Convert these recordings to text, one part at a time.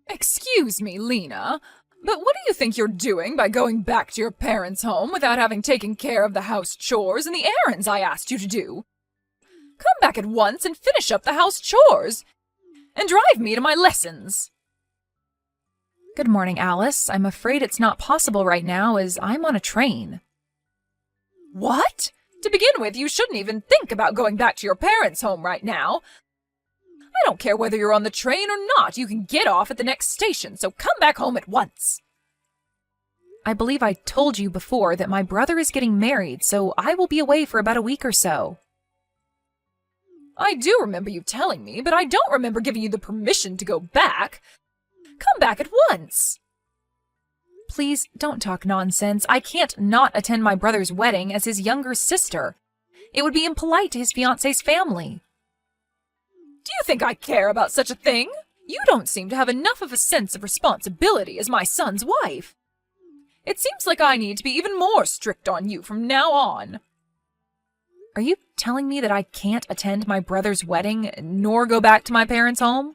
Excuse me, Lena, but what do you think you're doing by going back to your parents' home without having taken care of the house chores and the errands I asked you to do? Come back at once and finish up the house chores, and drive me to my lessons. Good morning, Alice. I'm afraid it's not possible right now as I'm on a train. What? To begin with, you shouldn't even think about going back to your parents' home right now. I don't care whether you're on the train or not. You can get off at the next station, so come back home at once. I believe I told you before that my brother is getting married, so I will be away for about a week or so. I do remember you telling me, but I don't remember giving you the permission to go back. Come back at once. Please don't talk nonsense. I can't not attend my brother's wedding as his younger sister. It would be impolite to his fiancé's family. Do you think I care about such a thing? You don't seem to have enough of a sense of responsibility as my son's wife. It seems like I need to be even more strict on you from now on. Are you telling me that I can't attend my brother's wedding nor go back to my parents' home?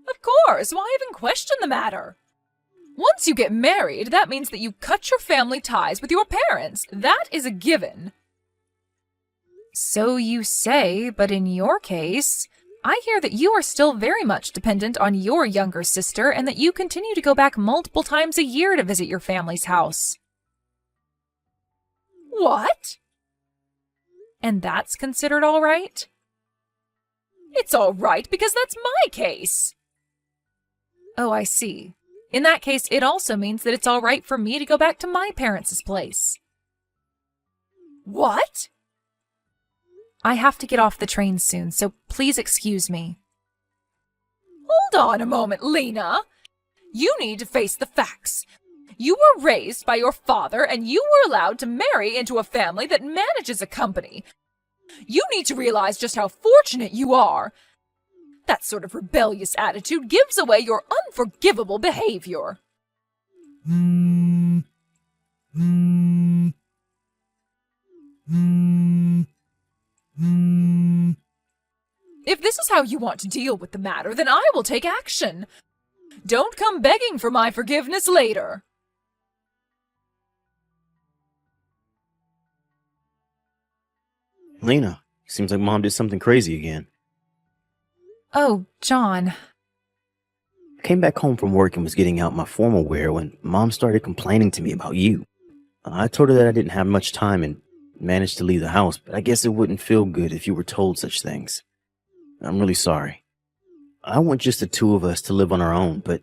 Of course, why even question the matter? Once you get married, that means that you cut your family ties with your parents. That is a given. So you say, but in your case, I hear that you are still very much dependent on your younger sister and that you continue to go back multiple times a year to visit your family's house. What? And that's considered all right? It's all right because that's my case. Oh, I see. In that case, it also means that it's all right for me to go back to my parents' place. What? I have to get off the train soon, so please excuse me. Hold on a moment, Lena. You need to face the facts. You were raised by your father, and you were allowed to marry into a family that manages a company. You need to realize just how fortunate you are. That sort of rebellious attitude gives away your unforgivable behavior. If this is how you want to deal with the matter, then I will take action. Don't come begging for my forgiveness later. Lena, seems like Mom did something crazy again. Oh, John. I came back home from work and was getting out my formal wear when Mom started complaining to me about you. I told her that I didn't have much time and managed to leave the house, but I guess it wouldn't feel good if you were told such things. I'm really sorry. I want just the two of us to live on our own, but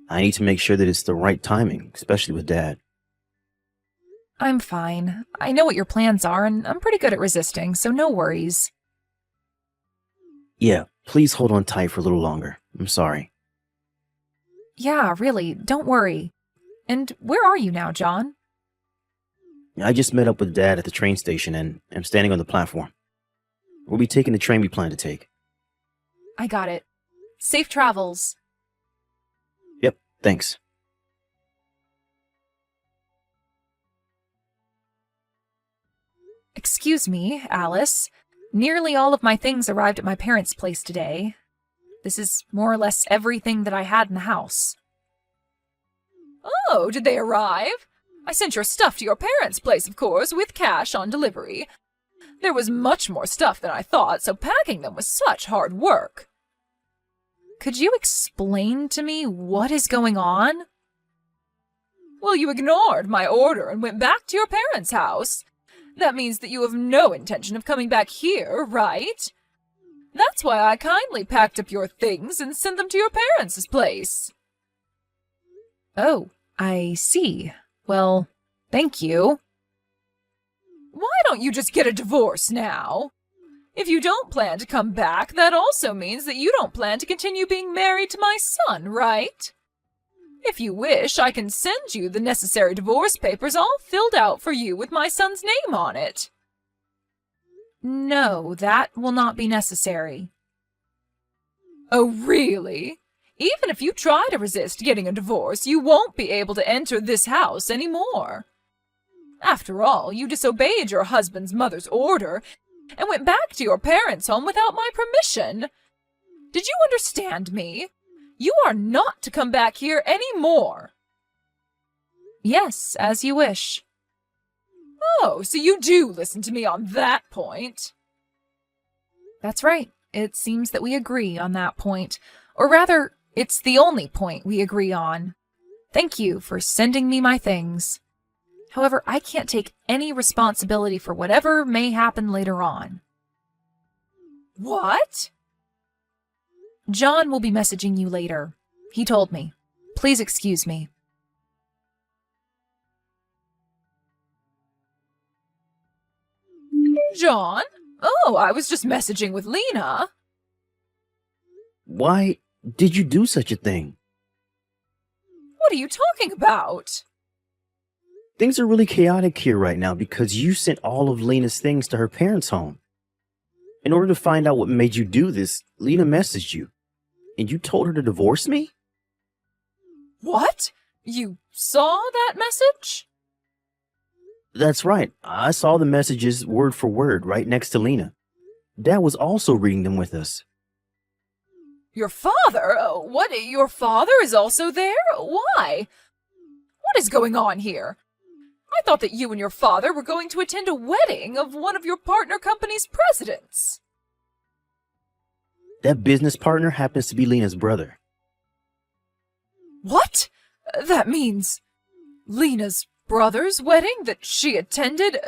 I need to make sure that it's the right timing, especially with Dad. I'm fine. I know what your plans are, and I'm pretty good at resisting, so no worries. Yeah, please hold on tight for a little longer. I'm sorry. Yeah, really, don't worry. And where are you now, John? I just met up with Dad at the train station and am standing on the platform. We'll be taking the train we plan to take. I got it. Safe travels. Yep, thanks. Excuse me, Alice. Nearly all of my things arrived at my parents' place today. This is more or less everything that I had in the house. Oh, did they arrive? I sent your stuff to your parents' place, of course, with cash on delivery. There was much more stuff than I thought, so packing them was such hard work. Could you explain to me what is going on? Well, you ignored my order and went back to your parents' house. That means that you have no intention of coming back here, right? That's why I kindly packed up your things and sent them to your parents' place. Oh, I see. Well, thank you. Why don't you just get a divorce now? If you don't plan to come back, that also means that you don't plan to continue being married to my son, right? If you wish, I can send you the necessary divorce papers all filled out for you with my son's name on it. No, that will not be necessary. Oh, really? Even if you try to resist getting a divorce, you won't be able to enter this house anymore. After all, you disobeyed your husband's mother's order and went back to your parents' home without my permission. Did you understand me? You are not to come back here any more. Yes, as you wish. Oh, so you do listen to me on that point. That's right. It seems that we agree on that point. Or rather, it's the only point we agree on. Thank you for sending me my things. However, I can't take any responsibility for whatever may happen later on. What? John will be messaging you later. He told me. Please excuse me. John? Oh, I was just messaging with Lena. Why did you do such a thing? What are you talking about? Things are really chaotic here right now because you sent all of Lena's things to her parents' home. In order to find out what made you do this, Lena messaged you. And you told her to divorce me? What? You saw that message? That's right. I saw the messages word for word right next to Lena. Dad was also reading them with us. Your father? What? Your father is also there? Why? What is going on here? I thought that you and your father were going to attend a wedding of one of your partner company's presidents. That business partner happens to be Lena's brother. What? That means Lena's brother's wedding that she attended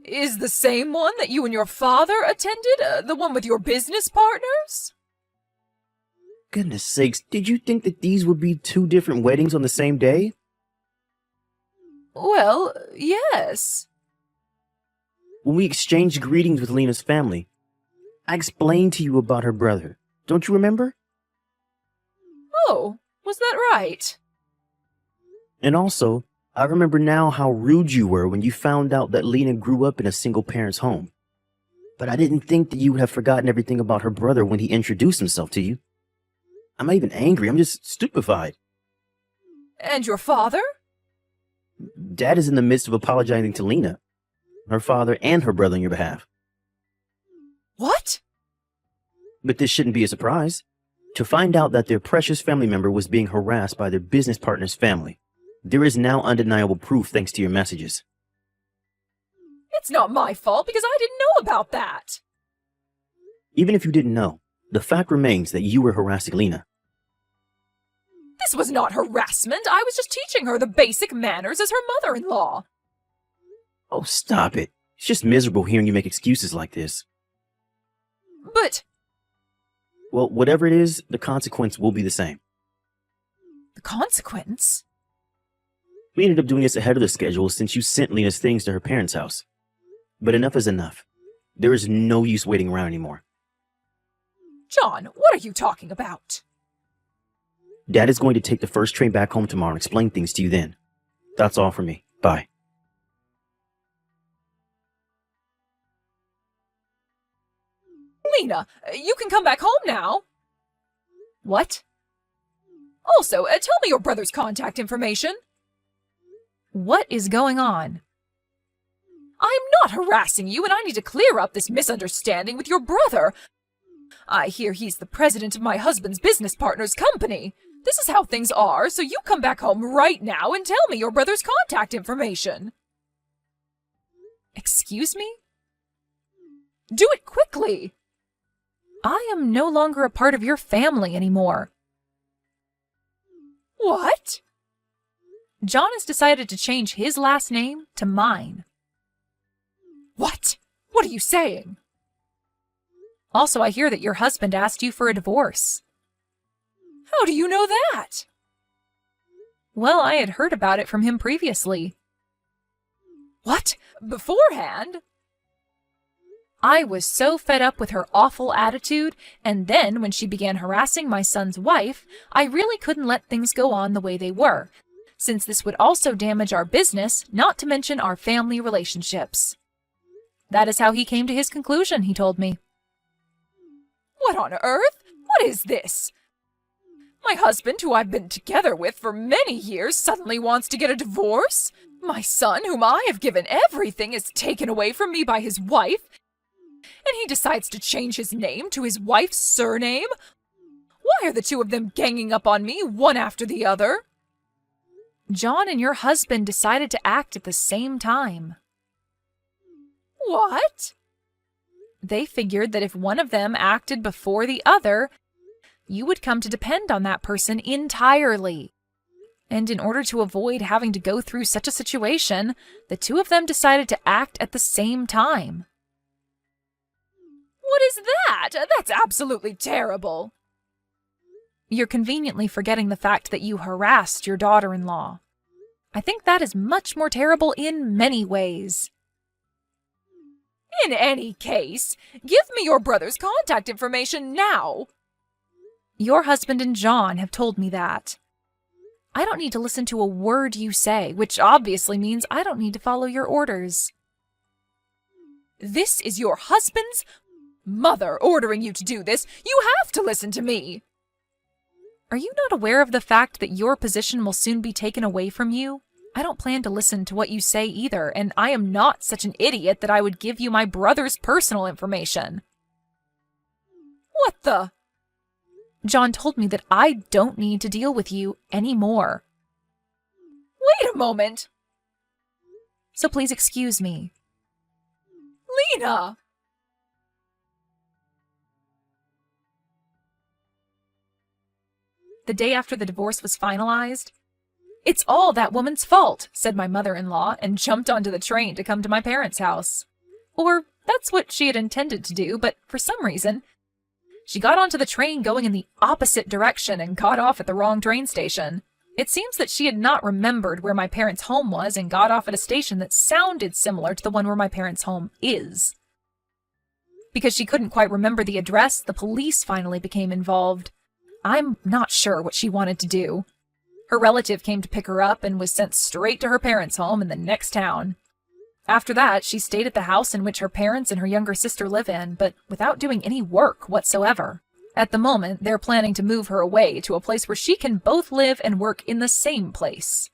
is the same one that you and your father attended? The one with your business partners? Goodness sakes, did you think that these would be two different weddings on the same day? Well, yes. When we exchanged greetings with Lena's family, I explained to you about her brother. Don't you remember? Oh, was that right? And also, I remember now how rude you were when you found out that Lena grew up in a single parent's home. But I didn't think that you would have forgotten everything about her brother when he introduced himself to you. I'm not even angry, I'm just stupefied. And your father? Dad is in the midst of apologizing to Lena, her father, and her brother on your behalf. What? But this shouldn't be a surprise. To find out that their precious family member was being harassed by their business partner's family. There is now undeniable proof thanks to your messages. It's not my fault because I didn't know about that. Even if you didn't know, the fact remains that you were harassing Lena. This was not harassment. I was just teaching her the basic manners as her mother-in-law. Oh, stop it. It's just miserable hearing you make excuses like this. But Well, whatever it is, the consequence will be the same. the consequence? We ended up doing this ahead of the schedule since you sent Lena's things to her parents' house. But enough is enough. There is no use waiting around anymore. John, what are you talking about? Dad is going to take the first train back home tomorrow and explain things to you then. That's all for me. Bye. Lena, you can come back home now. What? Also, tell me your brother's contact information. What is going on? I'm not harassing you, and I need to clear up this misunderstanding with your brother. I hear he's the president of my husband's business partner's company. This is how things are, so you come back home right now and tell me your brother's contact information. Excuse me? Do it quickly. I am no longer a part of your family anymore. What? John has decided to change his last name to mine. What? What are you saying? Also, I hear that your husband asked you for a divorce. How do you know that? Well, I had heard about it from him previously. What? Beforehand? I was so fed up with her awful attitude, and then when she began harassing my son's wife, I really couldn't let things go on the way they were, since this would also damage our business, not to mention our family relationships. That is how he came to his conclusion, he told me. What on earth? What is this? My husband, who I've been together with for many years, suddenly wants to get a divorce? My son, whom I have given everything, is taken away from me by his wife, and he decides to change his name to his wife's surname? Why are the two of them ganging up on me, one after the other? John and your husband decided to act at the same time. What? They figured that if one of them acted before the other, you would come to depend on that person entirely. And in order to avoid having to go through such a situation, the two of them decided to act at the same time. What is that? That's absolutely terrible. You're conveniently forgetting the fact that you harassed your daughter-in-law. I think that is much more terrible in many ways. In any case, give me your brother's contact information now. Your husband and John have told me that. I don't need to listen to a word you say, which obviously means I don't need to follow your orders. This is your husband's mother ordering you to do this. You have to listen to me. Are you not aware of the fact that your position will soon be taken away from you? I don't plan to listen to what you say either, and I am not such an idiot that I would give you my brother's personal information. What the? John told me that I don't need to deal with you anymore. Wait a moment. So please excuse me. Lena! The day after the divorce was finalized, "It's all that woman's fault," said my mother-in-law, and jumped onto the train to come to my parents' house. Or that's what she had intended to do, but for some reason, she got onto the train going in the opposite direction and got off at the wrong train station. It seems that she had not remembered where my parents' home was and got off at a station that sounded similar to the one where my parents' home is. Because she couldn't quite remember the address, the police finally became involved. I'm not sure what she wanted to do. Her relative came to pick her up and was sent straight to her parents' home in the next town. After that, she stayed at the house in which her parents and her younger sister live in, but without doing any work whatsoever. At the moment, they're planning to move her away to a place where she can both live and work in the same place.